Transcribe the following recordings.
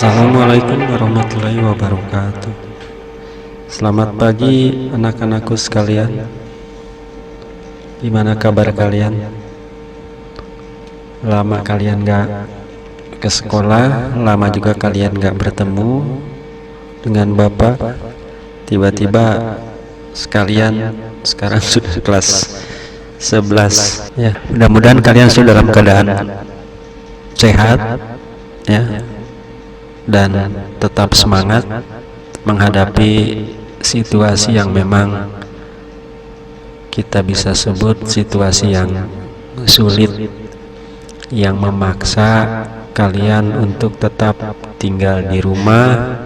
Assalamualaikum warahmatullahi wabarakatuh. Selamat pagi anak-anakku sekalian. Gimana kabar kalian? Lama kalian gak ke sekolah, lama juga kalian gak bertemu dengan Bapak. Tiba-tiba sekalian sekarang sudah kelas 11 ya. Mudah-mudahan kalian sudah dalam keadaan sehat ya, dan tetap semangat menghadapi situasi yang memang kita bisa sebut situasi yang sulit, yang memaksa kalian untuk tetap tinggal di rumah.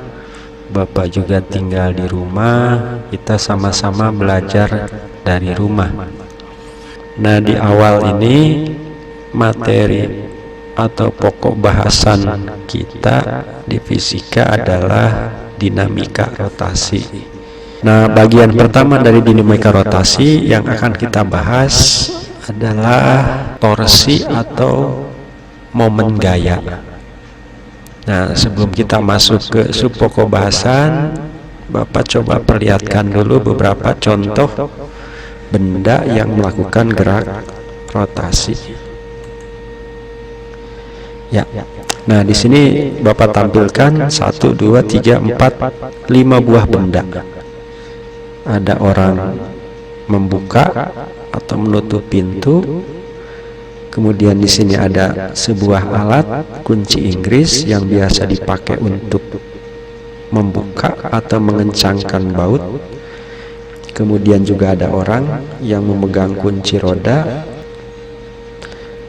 Bapak juga tinggal di rumah, kita sama-sama belajar dari rumah. Nah, di awal ini materi atau pokok bahasan kita di fisika adalah dinamika rotasi. Nah, bagian pertama dari dinamika rotasi yang akan kita bahas adalah torsi atau momen gaya. Nah, sebelum kita masuk ke sub pokok bahasan, Bapak coba perlihatkan dulu beberapa contoh benda yang melakukan gerak rotasi. Ya. Nah, di sini Bapak tampilkan 1, 2, 3, 4, 5 buah benda. Ada orang membuka atau menutup pintu. Kemudian di sini ada sebuah alat kunci Inggris yang biasa dipakai untuk membuka atau mengencangkan baut. Kemudian juga ada orang yang memegang kunci roda.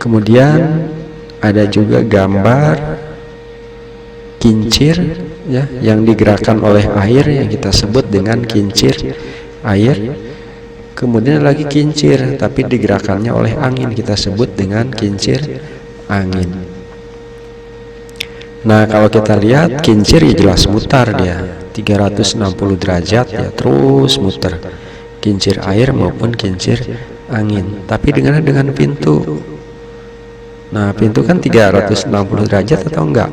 Kemudian ada juga gambar kincir ya, yang digerakkan oleh air yang kita sebut dengan kincir air. Kemudian lagi kincir tapi digerakkannya oleh angin, kita sebut dengan kincir angin. Nah, kalau kita lihat kincir ya jelas mutar, dia 360 derajat ya, terus muter. Kincir air maupun kincir angin. Tapi dengan pintu. Nah, pintu kan 360 derajat atau enggak?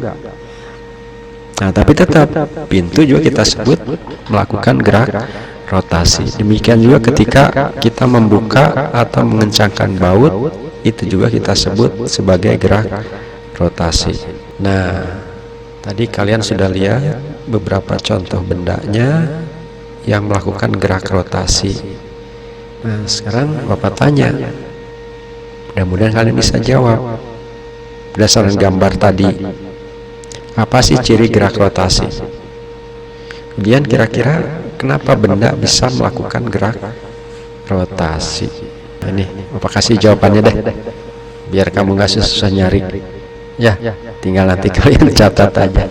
Nah, tapi tetap pintu juga kita sebut melakukan gerak rotasi. Demikian juga ketika kita membuka atau mengencangkan baut, itu juga kita sebut sebagai gerak rotasi. Nah, tadi kalian sudah lihat beberapa contoh bendanya yang melakukan gerak rotasi. Nah, sekarang Bapak tanya, mudah-mudahan kalian bisa jawab berdasarkan gambar tadi. Apa sih ciri gerak rotasi? Kemudian kira-kira kenapa benda bisa melakukan gerak rotasi? Nah, ini Bapak kasih jawabannya deh, biar kamu gak susah nyari ya, tinggal nanti kalian catat aja.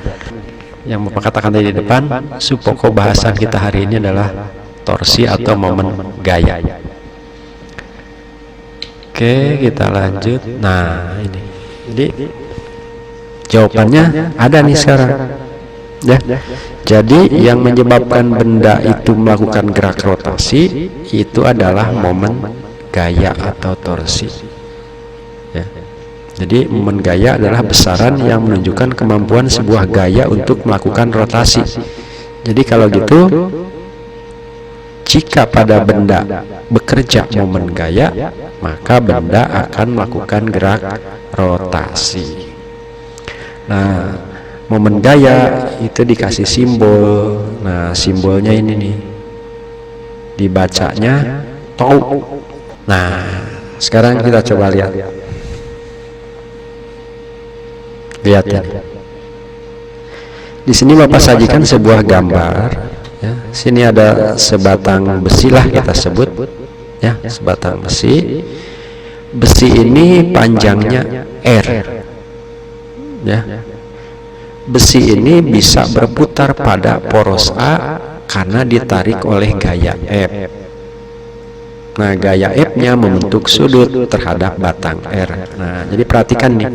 Yang Bapak katakan tadi di depan, sub pokok bahasan kita hari ini adalah torsi atau momen gaya. Oke, kita lanjut. Nah, ini jadi jawabannya ada nih sekarang ya. Jadi yang menyebabkan benda itu melakukan gerak rotasi itu adalah momen gaya atau torsi ya. Jadi momen gaya adalah besaran yang menunjukkan kemampuan sebuah gaya untuk melakukan rotasi. Jadi kalau gitu, jika pada benda bekerja momen gaya, maka benda akan melakukan gerak rotasi. Nah, momen gaya itu dikasih simbol. Nah, simbolnya ini nih, dibacanya tau. Nah, sekarang kita coba lihat. Lihat ya. Di sini Bapak sajikan sebuah gambar. Ya, sini ada sebatang besi lah kita sebut. Ya, sebatang besi. Besi ini panjangnya R. Ya. Besi ini bisa berputar pada poros A karena ditarik oleh gaya F. Nah, gaya F-nya membentuk sudut terhadap batang R. Nah, jadi perhatikan nih.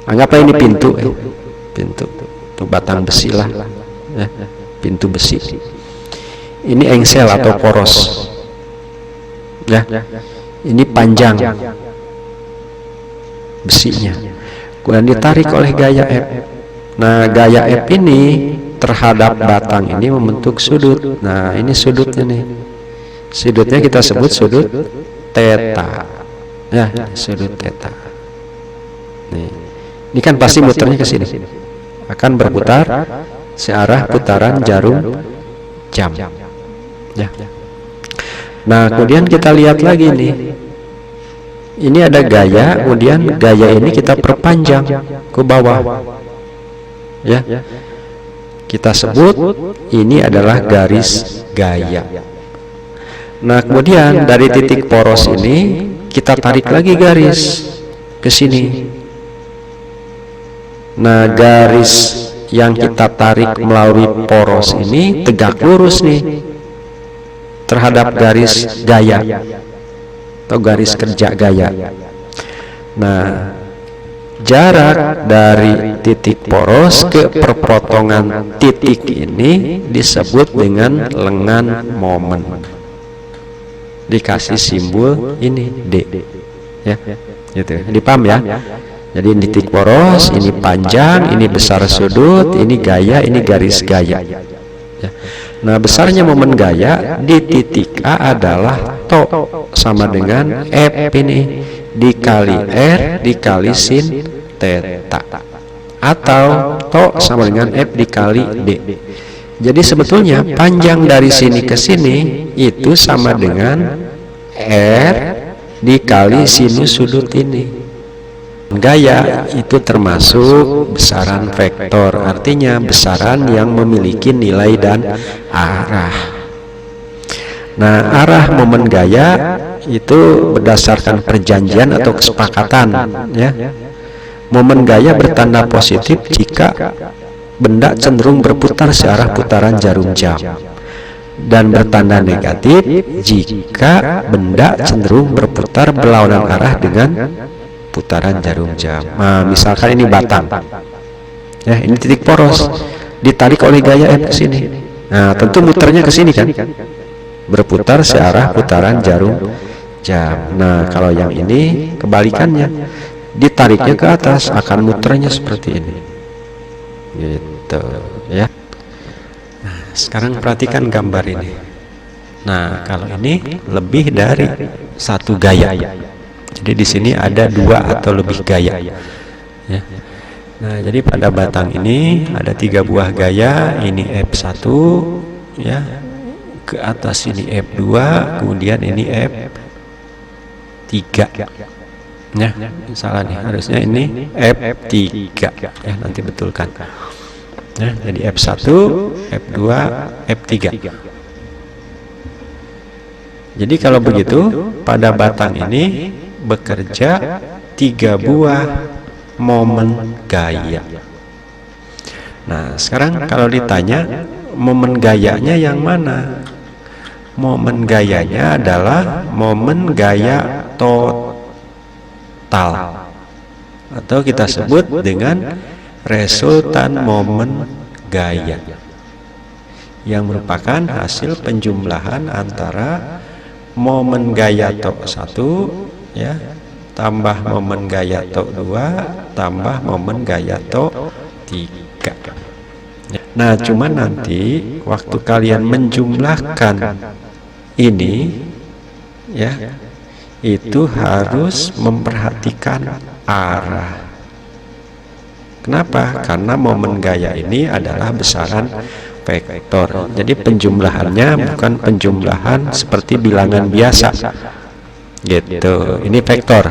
Anggaplah ini pintu, pintu, batang besi lah, ya, pintu besi. Ini engsel atau poros, ya. Ini panjang besinya. Kemudian ditarik oleh gaya F. Nah, gaya F ini terhadap batang ini membentuk sudut. Nah, ini sudutnya nih. Sudutnya kita sebut sudut theta. Ya, sudut theta. Nih. Ini kan pasti muternya ke sini. Akan berputar searah putaran jarum jam. Ya. Nah, kemudian kita lihat lagi nih. Ini ada gaya, kemudian gaya ini kita perpanjang ke bawah. Ya. Kita sebut ini adalah garis gaya. Nah, kemudian dari titik poros ini kita tarik lagi garis ke sini. Nah, garis yang kita tarik melalui poros ini tegak lurus nih terhadap garis gaya atau garis kerja gaya. Nah, jarak dari titik poros ke perpotongan titik ini disebut dengan lengan momen. Dikasih simbol ini D. Ya, gitu. Dipaham ya? Jadi di titik poros ini panjang, ini besar sudut, ini gaya, ini garis gaya. Ya. Nah, besarnya momen gaya di titik A adalah to sama dengan F ini dikali R dikali sin theta, atau to sama dengan F dikali D. Jadi sebetulnya panjang dari sini ke sini itu sama dengan R dikali sinus sudut ini. Gaya itu termasuk besaran vektor, artinya besaran yang memiliki nilai dan arah. Nah, arah momen gaya itu berdasarkan perjanjian atau kesepakatan, ya. Momen gaya bertanda positif jika benda cenderung berputar searah putaran jarum jam, dan bertanda negatif jika benda cenderung berputar berlawanan arah dengan putaran jarum jam. Nah, misalkan ini batang, ya, ini titik poros, ditarik oleh gaya F ke sini. Nah, tentu muternya ke sini kan, berputar searah putaran jarum jam. Nah, kalau yang ini kebalikannya, ditariknya ke atas, akan muternya seperti ini. Gitu, ya. Nah, sekarang perhatikan gambar ini. Nah, kalau ini lebih dari satu gaya. Jadi di sini ada dua atau lebih gaya. Ya. Nah, jadi pada batang ini ada 3 buah gaya. Ini F1, ya. Ke atas ini F2, kemudian ini F3. Ya, salah nih, harusnya ini F3. Ya, nanti betulkan. Ya, jadi F1, F2, F3. Jadi kalau begitu pada batang ini bekerja 3 buah momen gaya. Nah, sekarang kalau ditanya momen gayanya yang mana? Momen gayanya adalah momen gaya total, atau kita sebut dengan resultan momen gaya, yang merupakan hasil penjumlahan antara momen gaya tok 1, ya, tambah momen gaya tok 2 tambah momen gaya tok 3. Nah, cuman nanti waktu kalian menjumlahkan ini, ya, itu harus memperhatikan arah. Kenapa? Karena momen gaya ini adalah besaran vektor. Jadi penjumlahannya bukan penjumlahan seperti bilangan biasa. Gitu. Ini vektor.